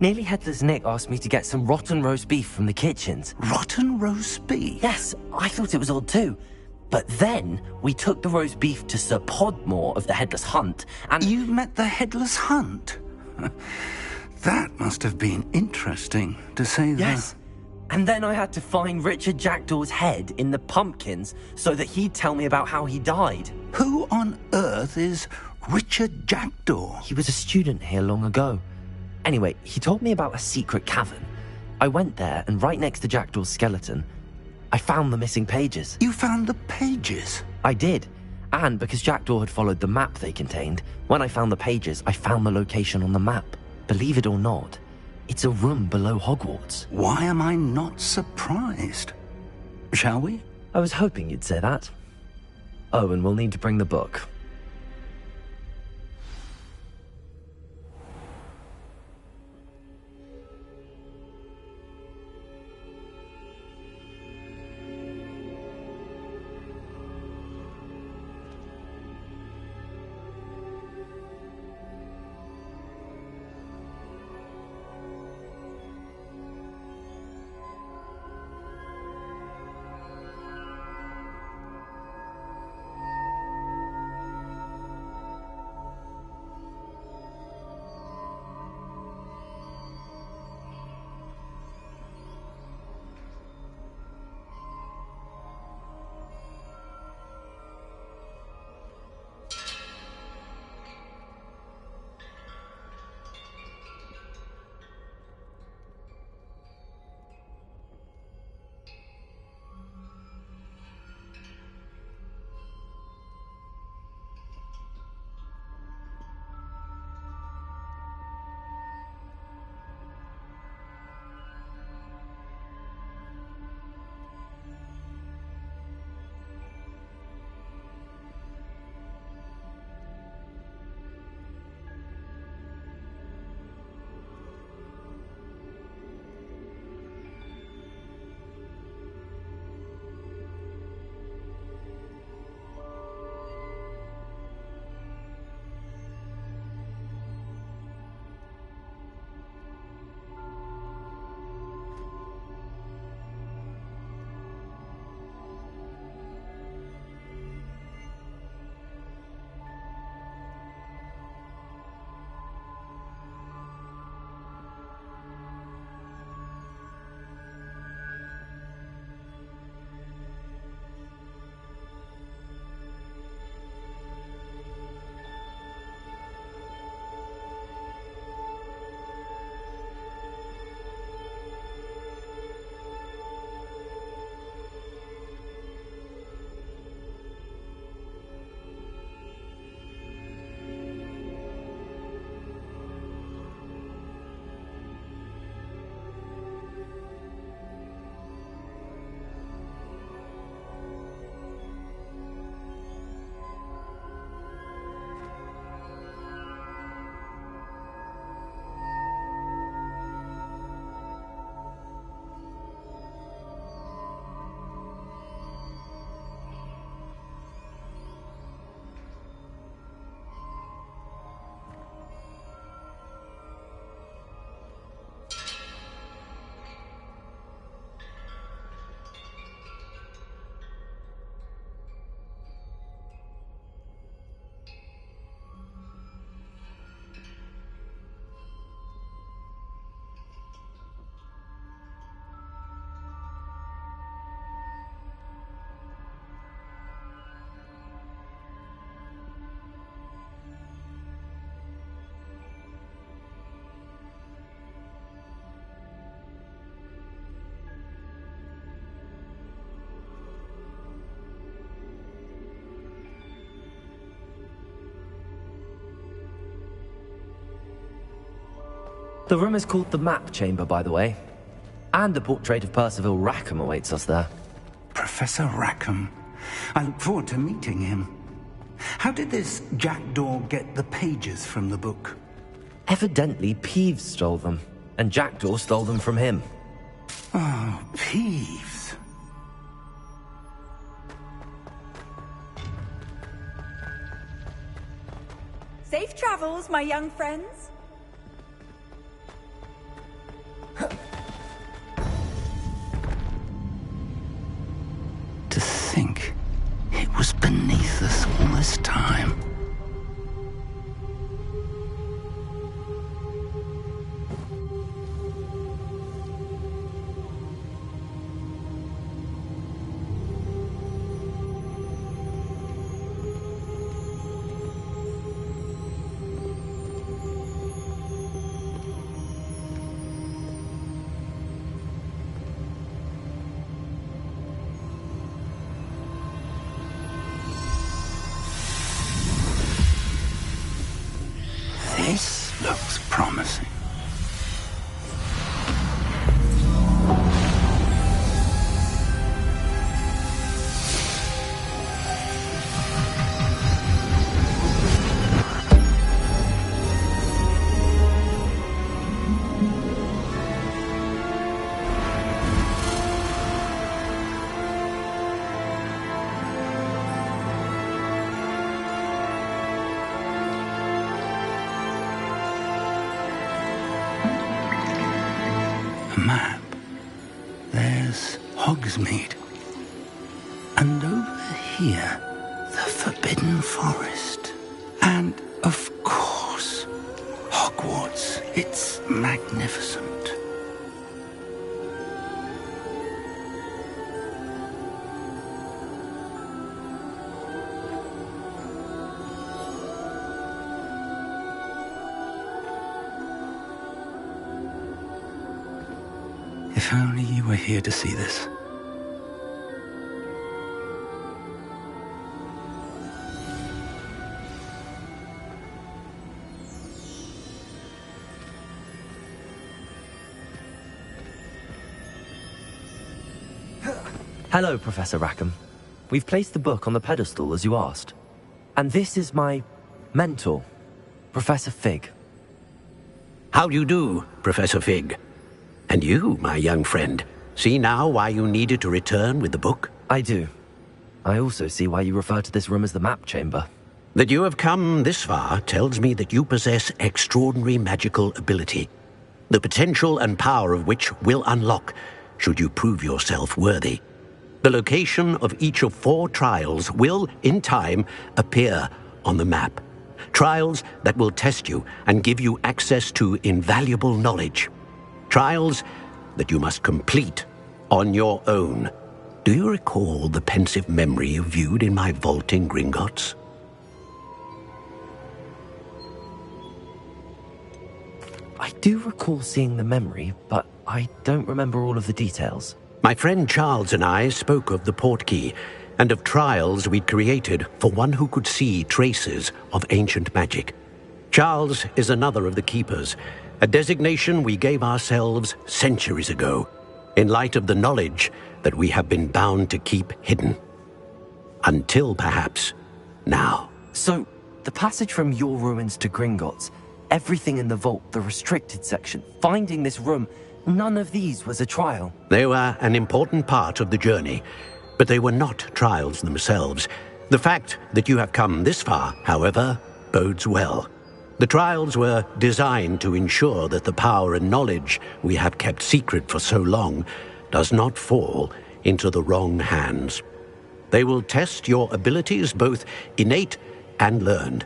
Nearly Headless Nick asked me to get some rotten roast beef from the kitchens. Rotten roast beef? Yes, I thought it was odd too. But then we took the roast beef to Sir Podmore of the Headless Hunt, and... You met the Headless Hunt? That must have been interesting, to say the... Yes. And then I had to find Richard Jackdaw's head in the pumpkins so that he'd tell me about how he died. Who on earth is Richard Jackdaw? He was a student here long ago. Anyway, he told me about a secret cavern. I went there, and right next to Jackdaw's skeleton, I found the missing pages. You found the pages? I did. And because Jackdaw had followed the map they contained, when I found the pages, I found the location on the map. Believe it or not, it's a room below Hogwarts. Why am I not surprised? Shall we? I was hoping you'd say that. Oh, and we'll need to bring the book. The room is called the Map Chamber, by the way. And a portrait of Percival Rackham awaits us there. Professor Rackham. I look forward to meeting him. How did this Jackdaw get the pages from the book? Evidently, Peeves stole them, and Jackdaw stole them from him. Oh, Peeves. Safe travels, my young friends. A map. There's Hogsmeade. And over here, the Forbidden Forest. And, of course, Hogwarts. It's magnificent. If only you were here to see this. Hello, Professor Rackham. We've placed the book on the pedestal as you asked. And this is my mentor, Professor Fig. How do you do, Professor Fig? And you, my young friend, see now why you needed to return with the book? I do. I also see why you refer to this room as the map chamber. That you have come this far tells me that you possess extraordinary magical ability, the potential and power of which will unlock should you prove yourself worthy. The location of each of 4 trials will, in time, appear on the map. Trials that will test you and give you access to invaluable knowledge. Trials that you must complete on your own. Do you recall the pensive memory you viewed in my vault in Gringotts? I do recall seeing the memory, but I don't remember all of the details. My friend Charles and I spoke of the portkey and of trials we'd created for one who could see traces of ancient magic. Charles is another of the keepers, a designation we gave ourselves centuries ago, in light of the knowledge that we have been bound to keep hidden. Until, perhaps, now. So, the passage from your ruins to Gringotts, everything in the vault, the restricted section, finding this room, none of these was a trial. They were an important part of the journey, but they were not trials themselves. The fact that you have come this far, however, bodes well. The trials were designed to ensure that the power and knowledge we have kept secret for so long does not fall into the wrong hands. They will test your abilities, both innate and learned.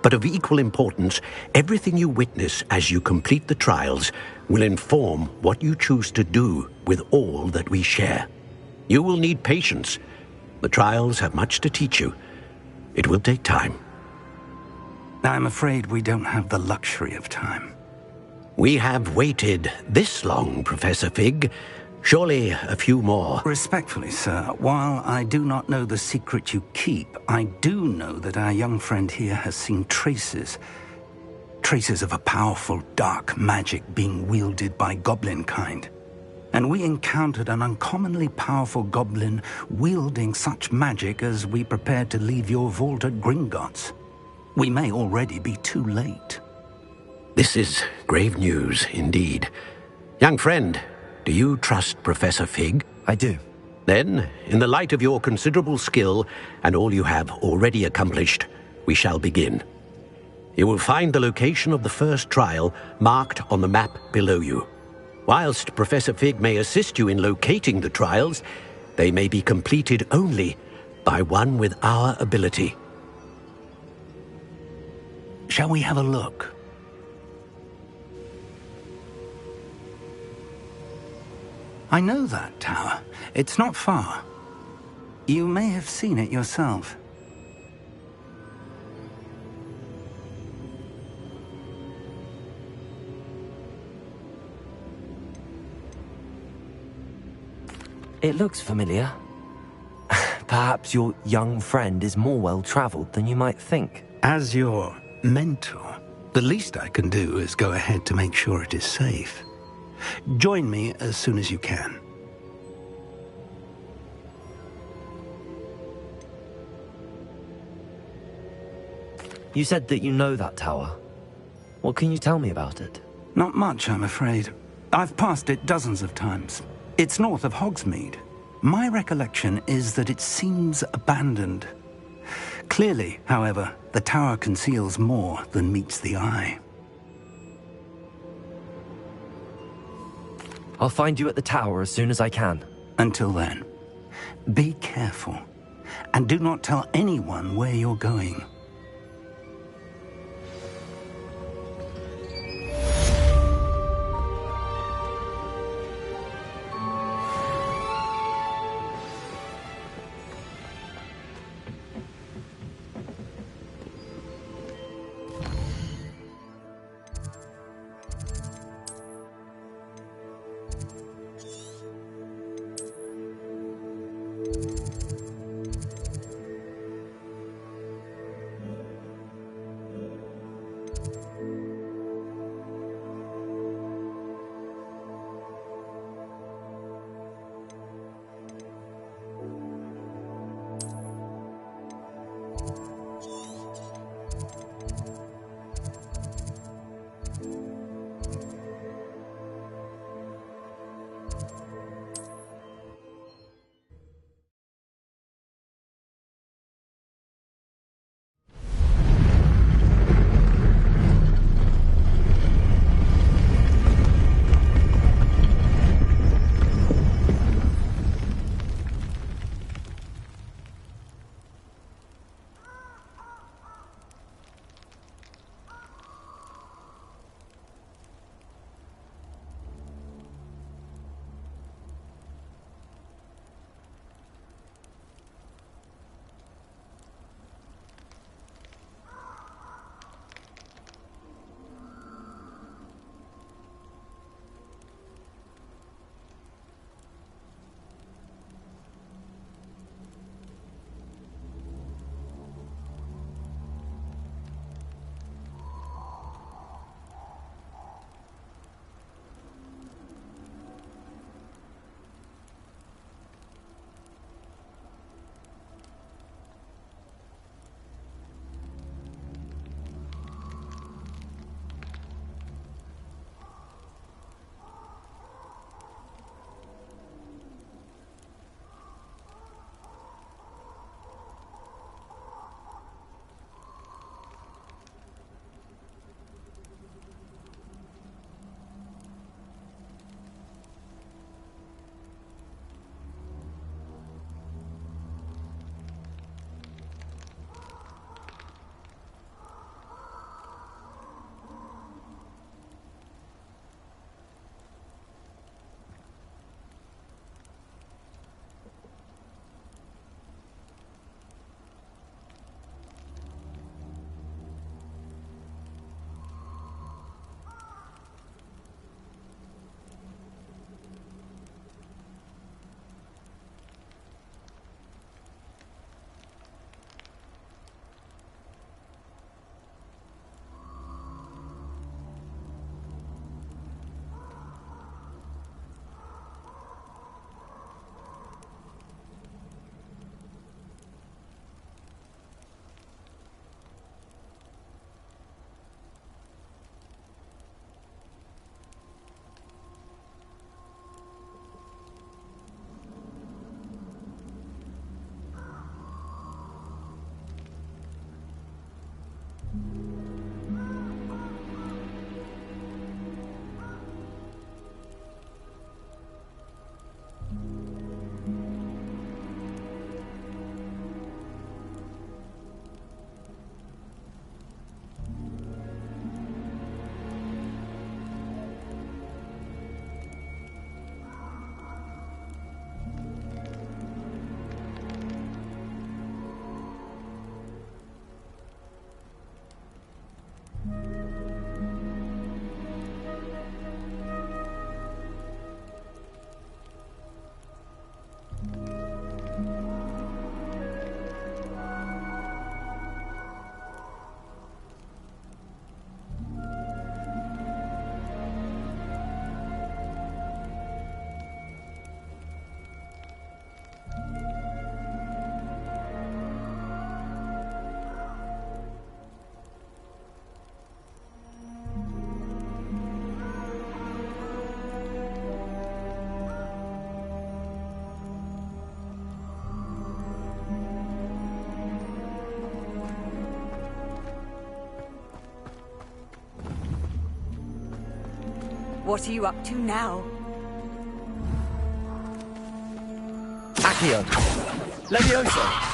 But of equal importance, everything you witness as you complete the trials will inform what you choose to do with all that we share. You will need patience. The trials have much to teach you. It will take time. I'm afraid we don't have the luxury of time. We have waited this long, Professor Fig. Surely a few more. Respectfully, sir, while I do not know the secret you keep, I do know that our young friend here has seen traces of a powerful dark magic being wielded by goblin kind. And we encountered an uncommonly powerful goblin wielding such magic as we prepared to leave your vault at Gringotts. We may already be too late. This is grave news indeed. Young friend, do you trust Professor Fig? I do. Then, in the light of your considerable skill and all you have already accomplished, we shall begin. You will find the location of the first trial marked on the map below you. Whilst Professor Fig may assist you in locating the trials, they may be completed only by one with our ability. Shall we have a look? I know that tower. It's not far. You may have seen it yourself. It looks familiar. Perhaps your young friend is more well-traveled than you might think. As your mentor, the least I can do is go ahead to make sure it is safe. Join me as soon as you can. You said that you know that tower. What can you tell me about it? Not much, I'm afraid. I've passed it dozens of times. It's north of Hogsmeade. My recollection is that it seems abandoned. Clearly, however, the tower conceals more than meets the eye. I'll find you at the tower as soon as I can. Until then, be careful, and do not tell anyone where you're going. What are you up to now? Accio. Levioso.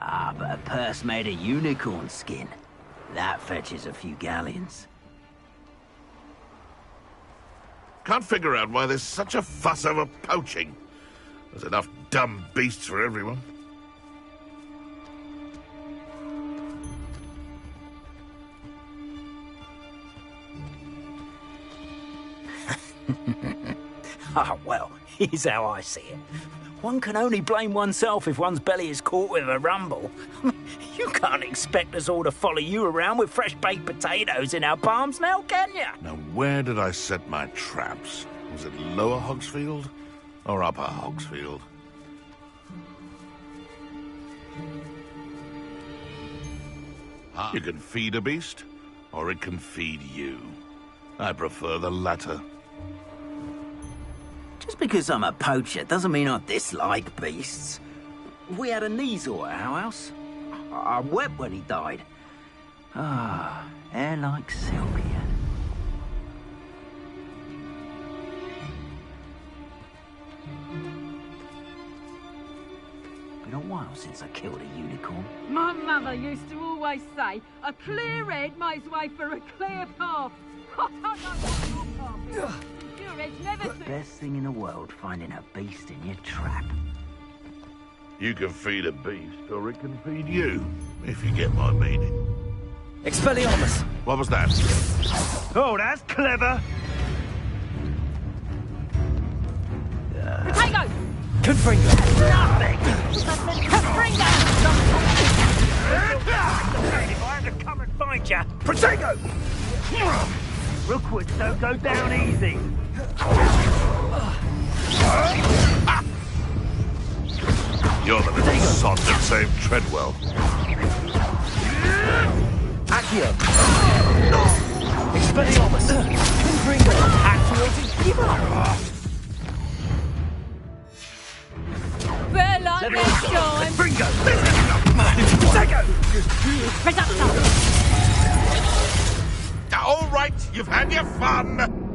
Ah, but a purse made of unicorn skin. That fetches a few galleons. Can't figure out why there's such a fuss over poaching. There's enough dumb beasts for everyone. Ah, well, here's how I see it. One can only blame oneself if one's belly is caught with a rumble. You can't expect us all to follow you around with fresh baked potatoes in our palms now, can you? Now, where did I set my traps? Was it Lower Hogsfield or Upper Hogsfield? You can feed a beast, or it can feed you. I prefer the latter. Just because I'm a poacher doesn't mean I dislike beasts. We had a Kneazor at our house. I wept when he died. Ah, hair like silk he had. Been a while since I killed a unicorn. My mother used to always say, a clear head makes way for a clear path. I don't know what your path is. Your head's never seen. Best thing in the world, finding a beast in your trap. You can feed a beast, or it can feed you, if you get my meaning. Expelliarmus. What was that? Oh, that's clever. Potato! Confringo. Nothing! Confringo! If I had to come and find you, Protego! Rookwoods don't go down easy. You're the little sod that saved Treadwell. Accio. Expelliarmus. Confringo. Accio. Give up. Bella, let's shine! Bringo! Protego! Reducto! All right, you've had your fun.